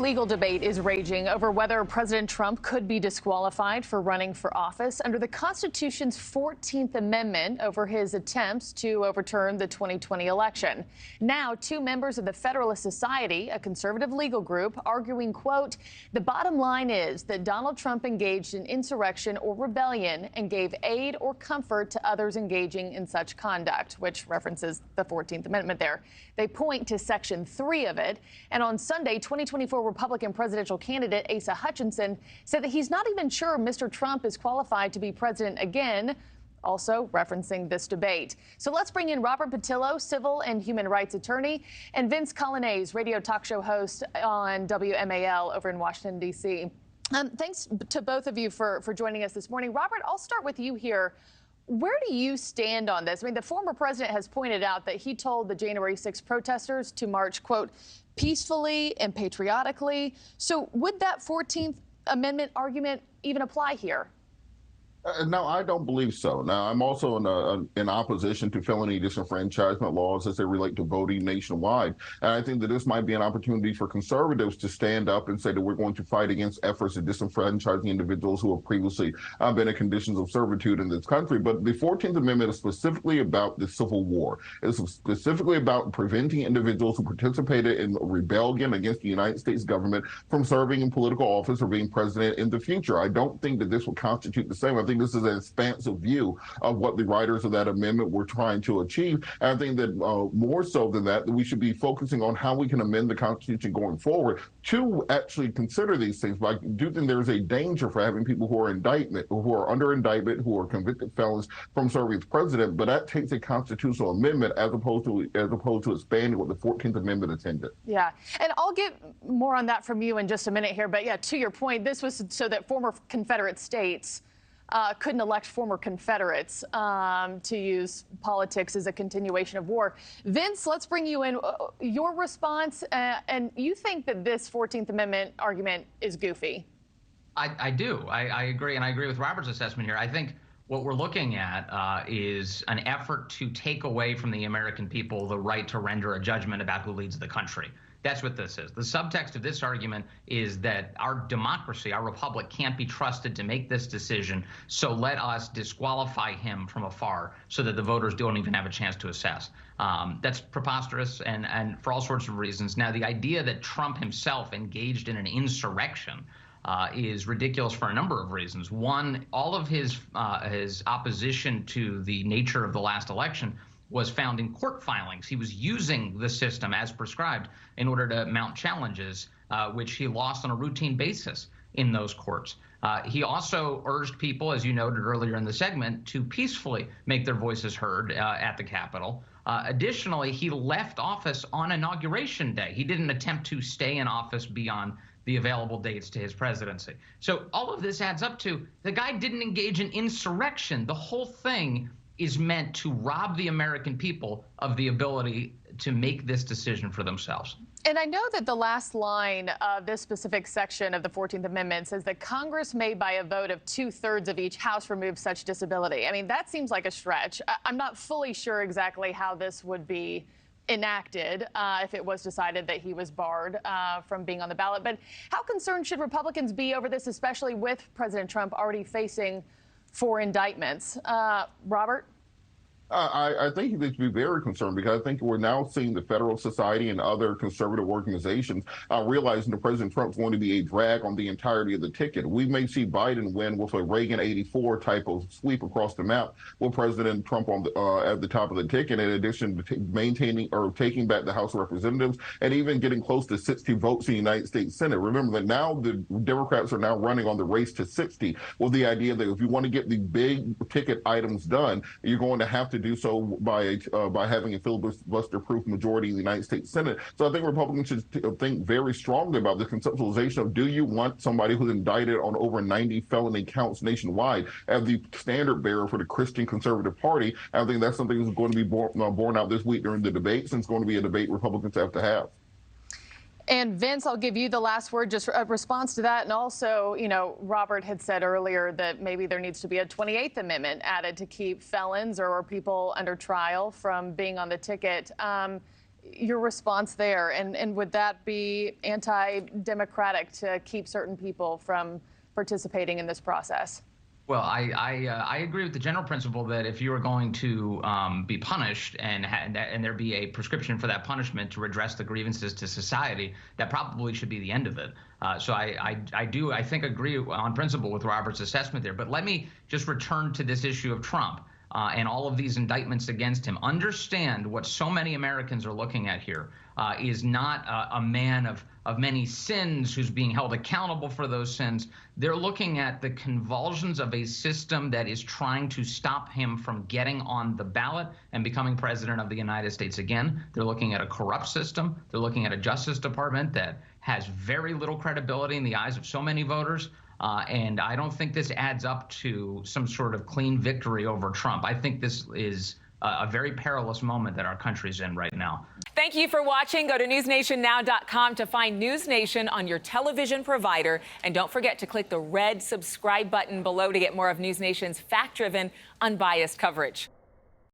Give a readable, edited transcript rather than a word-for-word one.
legal debate is raging over whether President Trump could be disqualified for running for office under the Constitution's 14th Amendment over his attempts to overturn the 2020 election. Now, two members of the Federalist Society, a conservative legal group, arguing, quote, the bottom line is that Donald Trump engaged in insurrection or rebellion and gave aid or comfort to others engaging in such conduct, which references the 14th Amendment there. They point to Section 3 of it. And on Sunday, 2024 Republican presidential candidate Asa Hutchinson said that he's not even sure Mr. Trump is qualified to be president again, also referencing this debate. So let's bring in Robert Patillo, civil and human rights attorney, and Vince Coglianese, radio talk show host on WMAL over in Washington, D.C. Thanks to both of you for joining us this morning. Robert, I'll start with you here. Where do you stand on this? I mean, the former president has pointed out that he told the January 6th protesters to march, quote, peacefully and patriotically. So would that 14th Amendment argument even apply here? No, I don't believe so. Now, I'm also in opposition to felony disenfranchisement laws as they relate to voting nationwide. And I think that this might be an opportunity for conservatives to stand up and say that we're going to fight against efforts at disenfranchising individuals who have previously been in conditions of servitude in this country. But the 14th Amendment is specifically about the Civil War. It's specifically about preventing individuals who participated in rebellion against the United States government from serving in political office or being president in the future. I don't think that this will constitute the same. I think this is an expansive view of what the writers of that amendment were trying to achieve. And I think that more so than that, we should be focusing on how we can amend the Constitution going forward to actually consider these things. But I do think there's a danger for having people who are under indictment, who are convicted felons from serving as president. But that takes a constitutional amendment as opposed to expanding what the 14th Amendment intended. Yeah, and I'll get more on that from you in just a minute here. But yeah, to your point, this was so that former Confederate states couldn't elect former Confederates to use politics as a continuation of war. Vince, let's bring you in. Your response, and you think that this 14th Amendment argument is goofy. I do. I agree, and I agree with Robert's assessment here. I think what we're looking at is an effort to take away from the American people the right to render a judgment about who leads the country. That's what this is. The subtext of this argument is that our democracy, our republic, can't be trusted to make this decision, so let us disqualify him from afar so that the voters don't even have a chance to assess. That's preposterous and for all sorts of reasons. Now, the idea that Trump himself engaged in an insurrection is ridiculous for a number of reasons. One, all of his opposition to the nature of the last election was found in court filings. He was using the system as prescribed in order to mount challenges, which he lost on a routine basis in those courts. He also urged people, as you noted earlier in the segment, to peacefully make their voices heard at the Capitol. Additionally, he left office on Inauguration Day. He didn't attempt to stay in office beyond the available dates to his presidency. So all of this adds up to the guy didn't engage in insurrection. The whole thing is meant to rob the American people of the ability to make this decision for themselves. And I know that the last line of this specific section of the 14th Amendment says that Congress may, by a vote of 2/3 of each House, remove such disability. I mean, that seems like a stretch. I'm not fully sure exactly how this would be enacted if it was decided that he was barred from being on the ballot. But how concerned should Republicans be over this, especially with President Trump already facing 4 indictments? Robert? I think they should be very concerned because I think we're now seeing the Federal Society and other conservative organizations realizing that President Trump's going to be a drag on the entirety of the ticket. We may see Biden win with a Reagan 84 type of sweep across the map with President Trump on at the top of the ticket, in addition to maintaining or taking back the House of Representatives and even getting close to 60 votes in the United States Senate. Remember that now the Democrats are now running on the race to 60 with the idea that if you want to get the big ticket items done, you're going to have to do so by having a filibuster-proof majority in the United States Senate. So I think Republicans should think very strongly about the conceptualization of, do you want somebody who's indicted on over 90 felony counts nationwide as the standard bearer for the Christian Conservative Party? I think that's something that's going to be borne out this week during the debate, since it's going to be a debate Republicans have to have. And Vince, I'll give you the last word, just a response to that. And also, you know, Robert had said earlier that maybe there needs to be a 28th Amendment added to keep felons or people under trial from being on the ticket. your response there? And would that be anti-democratic to keep certain people from participating in this process? Well, I agree with the general principle that if you are going to be punished and there be a prescription for that punishment to redress the grievances to society, that probably should be the end of it. So I think agree on principle with Robert's assessment there. But let me just return to this issue of Trump and all of these indictments against him. Understand what so many Americans are looking at here is not a man of many sins who's being held accountable for those sins. They're looking at the convulsions of a system that is trying to stop him from getting on the ballot and becoming president of the United States again. They're looking at a corrupt system. They're looking at a Justice Department that has very little credibility in the eyes of so many voters. And I don't think this adds up to some sort of clean victory over Trump. I think this is a very perilous moment that our country's in right now. Thank you for watching. Go to newsnationnow.com to find News Nation on your television provider. And don't forget to click the red subscribe button below to get more of News Nation's fact-driven, unbiased coverage.